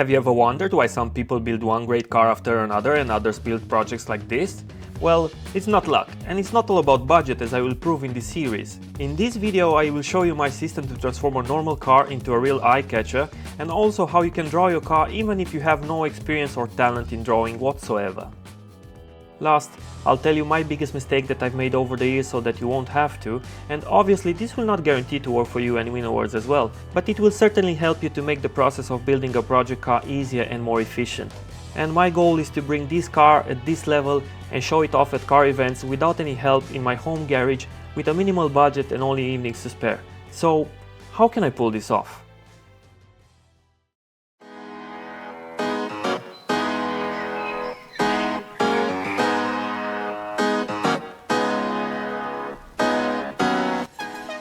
Have you ever wondered why some people build one great car after another and others build projects like this? Well, it's not luck, and it's not all about budget, as I will prove in this series. In this video I will show you my system to transform a normal car into a real eye-catcher, and also how you can draw your car even if you have no experience or talent in drawing whatsoever. Last, I'll tell you my biggest mistake that I've made over the years so that you won't have to, and obviously this will not guarantee to work for you and win awards as well, but it will certainly help you to make the process of building a project car easier and more efficient. And my goal is to bring this car at this level and show it off at car events without any help in my home garage with a minimal budget and only evenings to spare. So, how can I pull this off?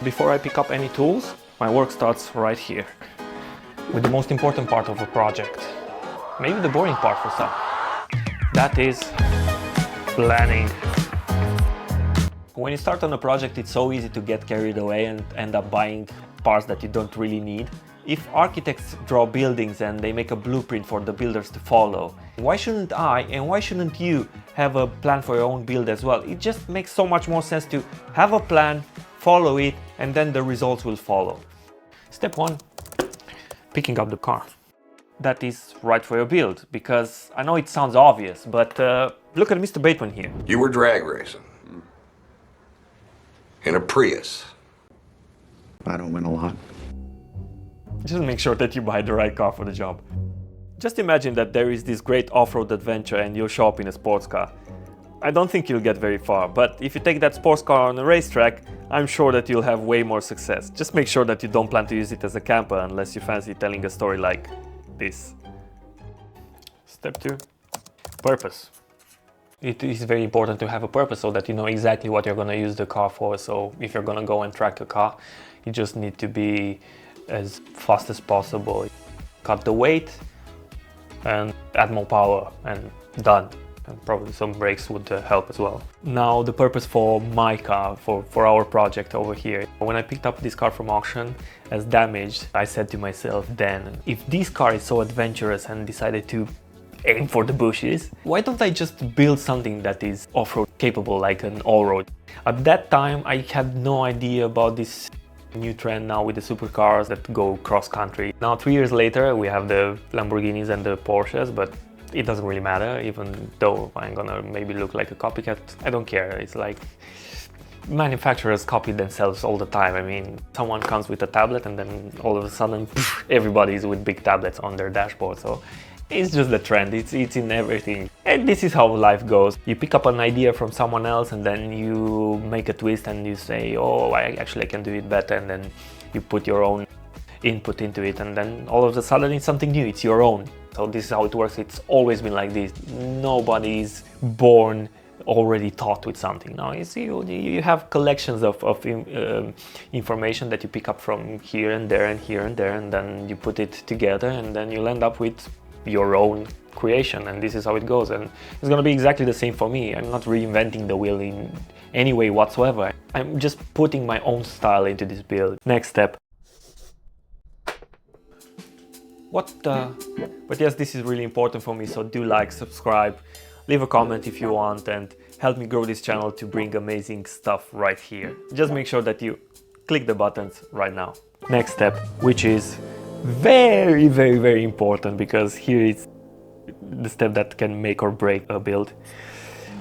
Before I pick up any tools, my work starts right here, with the most important part of a project. Maybe the boring part for some. That is planning. When you start on a project, it's so easy to get carried away and end up buying parts that you don't really need. If architects draw buildings and they make a blueprint for the builders to follow, why shouldn't I and why shouldn't you have a plan for your own build as well? It just makes so much more sense to have a plan, follow it, and then the results will follow. Step 1, picking up the car. That is right for your build, because I know it sounds obvious, but look at Mr. Bateman here. You were drag racing in a Prius. I don't win a lot. Just make sure that you buy the right car for the job. Just imagine that there is this great off-road adventure and you'll show up in a sports car. I don't think you'll get very far, but if you take that sports car on a racetrack, I'm sure that you'll have way more success. Just make sure that you don't plan to use it as a camper unless you fancy telling a story like this. Step 2, purpose. It is very important to have a purpose so that you know exactly what you're going to use the car for. So if you're going to go and track a car, you just need to be as fast as possible. Cut the weight and add more power and done. And probably some brakes would help as well. Now the purpose for my car, for our project over here. When I picked up this car from auction as damaged, I said to myself then, if this car is so adventurous and decided to aim for the bushes, why don't I just build something that is off-road capable, like an all-road? At that time I had no idea about this new trend now with the supercars that go cross-country. Now 3 years later we have the Lamborghinis and the Porsches, but it doesn't really matter, even though I'm gonna maybe look like a copycat. I don't care. It's like manufacturers copy themselves all the time. I mean, someone comes with a tablet and then all of a sudden everybody's with big tablets on their dashboard. So it's just the trend. It's in everything. And this is how life goes. You pick up an idea from someone else and then you make a twist and you say, oh, I can do it better, and then you put your own input into it, and then all of a sudden it's something new. It's your own. So this is how it works. It's always been like this. Nobody is born already taught with something. Now you have collections of information that you pick up from here and there and here and there, and then you put it together, and then you'll end up with your own creation. And this is how it goes. And it's going to be exactly the same for me. I'm not reinventing the wheel in any way whatsoever. I'm just putting my own style into this build. Next step. But yes, this is really important for me, so do like, subscribe, leave a comment if you want, and help me grow this channel to bring amazing stuff right here. Just make sure that you click the buttons right now. Next step, which is very, very, very important, because here is the step that can make or break a build.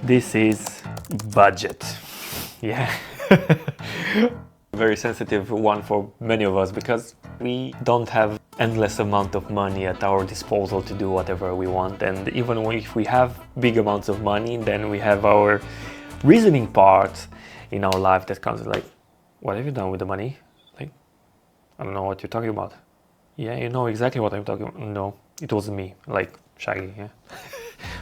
This is budget. Yeah. Very sensitive one for many of us, because we don't have endless amount of money at our disposal to do whatever we want. And even if we have big amounts of money, then we have our reasoning part in our life that comes like, what have you done with the money? Like, I don't know what you're talking about. Yeah, you know exactly what I'm talking about. No, it wasn't me. Like Shaggy, yeah.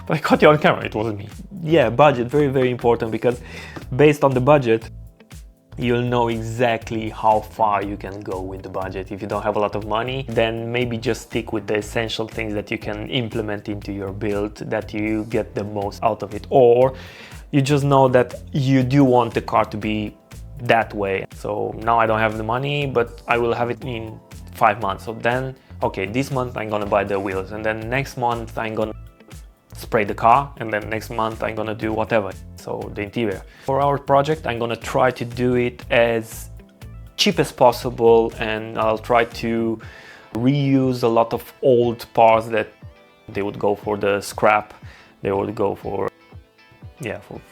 But I caught you on camera, it wasn't me. Yeah, budget, very, very important, because based on the budget, you'll know exactly how far you can go with the budget. If you don't have a lot of money, then maybe just stick with the essential things that you can implement into your build, that you get the most out of it. Or you just know that you do want the car to be that way. So now I don't have the money, but I will have it in 5 months. So then okay, this month I'm gonna buy the wheels, and then next month I'm gonna spray the car, and then next month I'm gonna do whatever. So the interior. For our project, I'm gonna try to do it as cheap as possible, and I'll try to reuse a lot of old parts that they would go for the scrap, they would go for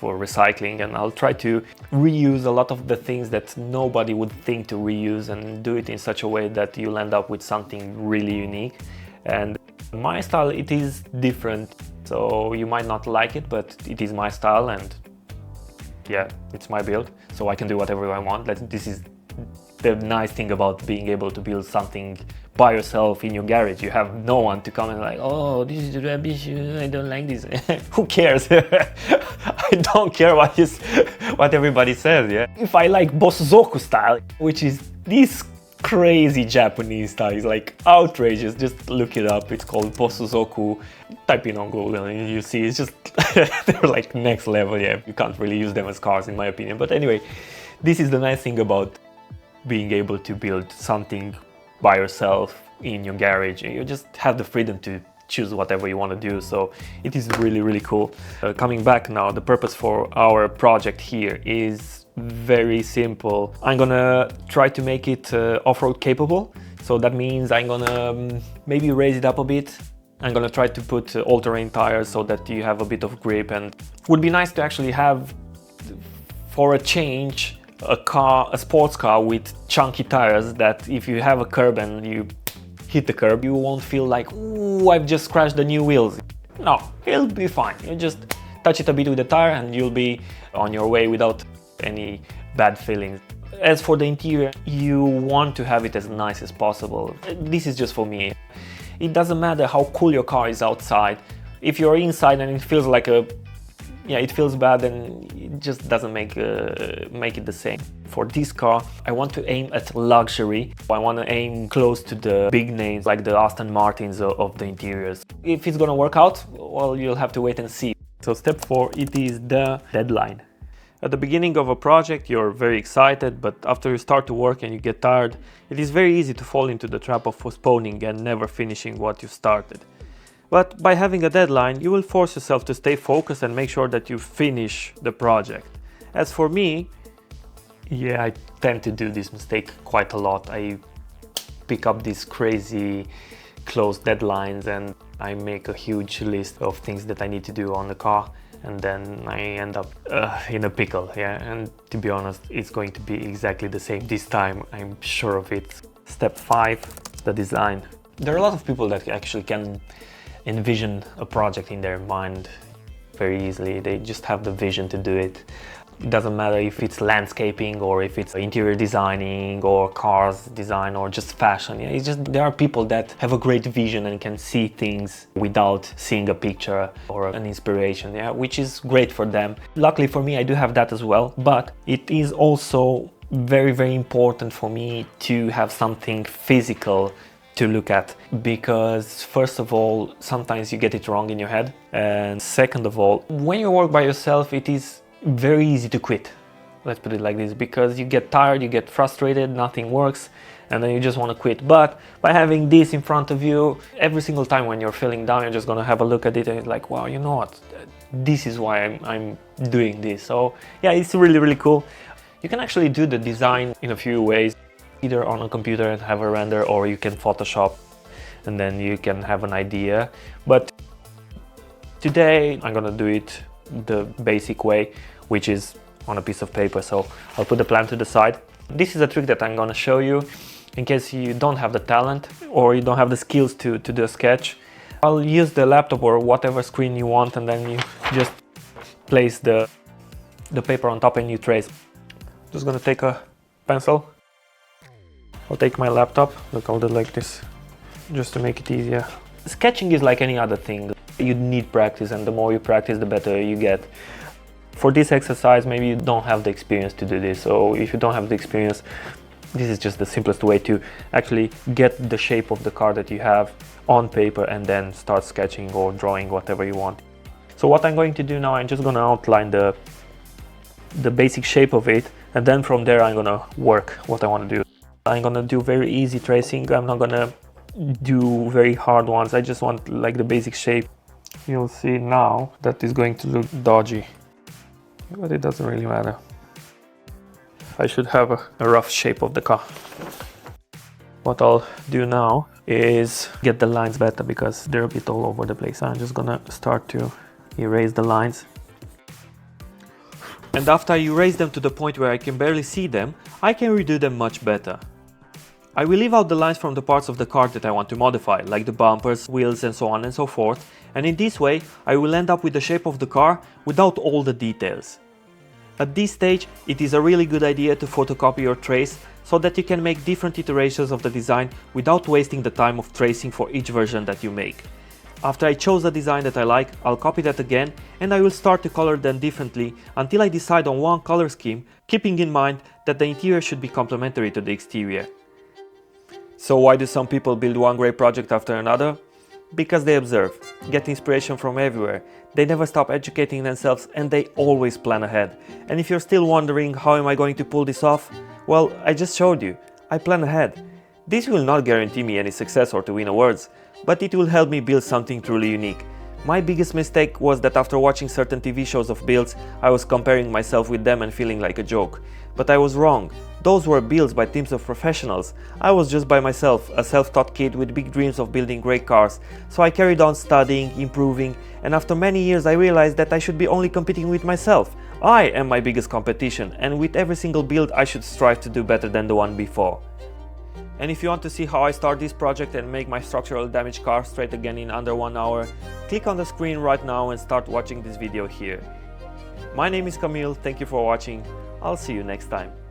recycling, and I'll try to reuse a lot of the things that nobody would think to reuse and do it in such a way that you'll end up with something really unique. And my style, it is different, so you might not like it, but it is my style, and yeah, it's my build, so I can do whatever I want. This is the nice thing about being able to build something by yourself in your garage. You have no one to come and like, oh, this is rubbish, I don't like this. Who cares? I don't care what everybody says, yeah? If I like Bosozoku style, which is this crazy Japanese style, it's like outrageous, just look it up, it's called Bosozoku. Type in on Google and you see, it's just, they're like next level, yeah? You can't really use them as cars in my opinion. But anyway, this is the nice thing about being able to build something by yourself in your garage. You just have the freedom to choose whatever you want to do, so it is really, really cool. Coming back now, the purpose for our project here is very simple. I'm gonna try to make it off-road capable, so that means I'm gonna maybe raise it up a bit. I'm gonna try to put all-terrain tires so that you have a bit of grip, and it would be nice to actually have, for a change, a sports car with chunky tires that if you have a curb and you hit the curb, you won't feel like, ooh, I've just crashed the new wheels. No, it'll be fine. You just touch it a bit with the tire and you'll be on your way without any bad feelings. As for the interior, you want to have it as nice as possible. This is just for me. It doesn't matter how cool your car is outside. If you're inside and it feels like it feels bad, and it just doesn't make it the same. For this car, I want to aim at luxury. I want to aim close to the big names like the Aston Martins of the interiors. If it's gonna work out, well, you'll have to wait and see. So step 4, it is the deadline. At the beginning of a project, you're very excited, but after you start to work and you get tired, it is very easy to fall into the trap of postponing and never finishing what you started. But by having a deadline, you will force yourself to stay focused and make sure that you finish the project. As for me, yeah, I tend to do this mistake quite a lot. I pick up these crazy close deadlines and I make a huge list of things that I need to do on the car, and then I end up in a pickle, yeah. And to be honest, it's going to be exactly the same this time, I'm sure of it. Step 5, the design. There are a lot of people that actually can envision a project in their mind very easily. They just have the vision to do it. It doesn't matter if it's landscaping or if it's interior designing or cars design or just fashion. Yeah, it's just there are people that have a great vision and can see things without seeing a picture or an inspiration, yeah, which is great for them. Luckily for me, I do have that as well, but it is also very, very important for me to have something physical to look at, because first of all, sometimes you get it wrong in your head, and second of all, when you work by yourself, it is very easy to quit. Let's put it like this, because you get tired, you get frustrated, nothing works, and then you just want to quit. But by having this in front of you, every single time when you're feeling down, you're just gonna have a look at it and it's like, wow, you know what, this is why I'm doing this. So yeah, it's really, really cool. You can actually do the design in a few ways, either on a computer and have a render, or you can Photoshop and then you can have an idea. But today I'm gonna do it the basic way, which is on a piece of paper. So I'll put the plan to the side. This is a trick that I'm gonna show you in case you don't have the talent or you don't have the skills to do a sketch. I'll use the laptop or whatever screen you want, and then you just place the paper on top and you trace. Just gonna take a pencil. I'll take my laptop, look, I'll do it like this, just to make it easier. Sketching is like any other thing. You need practice, and the more you practice, the better you get. For this exercise, maybe you don't have the experience to do this, so if you don't have the experience, this is just the simplest way to actually get the shape of the car that you have on paper and then start sketching or drawing whatever you want. So what I'm going to do now, I'm just going to outline the basic shape of it, and then from there I'm going to work what I want to do. I'm gonna do very easy tracing. I'm not gonna do very hard ones. I just want like the basic shape. You'll see now that it's going to look dodgy, but it doesn't really matter. I should have a rough shape of the car. What I'll do now is get the lines better because they're a bit all over the place. I'm just gonna start to erase the lines. And after I erase them to the point where I can barely see them, I can redo them much better. I will leave out the lines from the parts of the car that I want to modify, like the bumpers, wheels and so on and so forth, and in this way I will end up with the shape of the car without all the details. At this stage, it is a really good idea to photocopy or trace so that you can make different iterations of the design without wasting the time of tracing for each version that you make. After I chose a design that I like, I'll copy that again and I will start to color them differently until I decide on one color scheme, keeping in mind that the interior should be complementary to the exterior. So why do some people build one great project after another? Because they observe, get inspiration from everywhere, they never stop educating themselves and they always plan ahead. And if you're still wondering how am I going to pull this off, well, I just showed you, I plan ahead. This will not guarantee me any success or to win awards, but it will help me build something truly unique. My biggest mistake was that after watching certain TV shows of builds, I was comparing myself with them and feeling like a joke. But I was wrong. Those were builds by teams of professionals. I was just by myself, a self-taught kid with big dreams of building great cars. So I carried on studying, improving, and after many years I realized that I should be only competing with myself. I am my biggest competition, and with every single build I should strive to do better than the one before. And if you want to see how I start this project and make my structural damaged car straight again in under 1 hour, click on the screen right now and start watching this video here. My name is Camille, thank you for watching, I'll see you next time.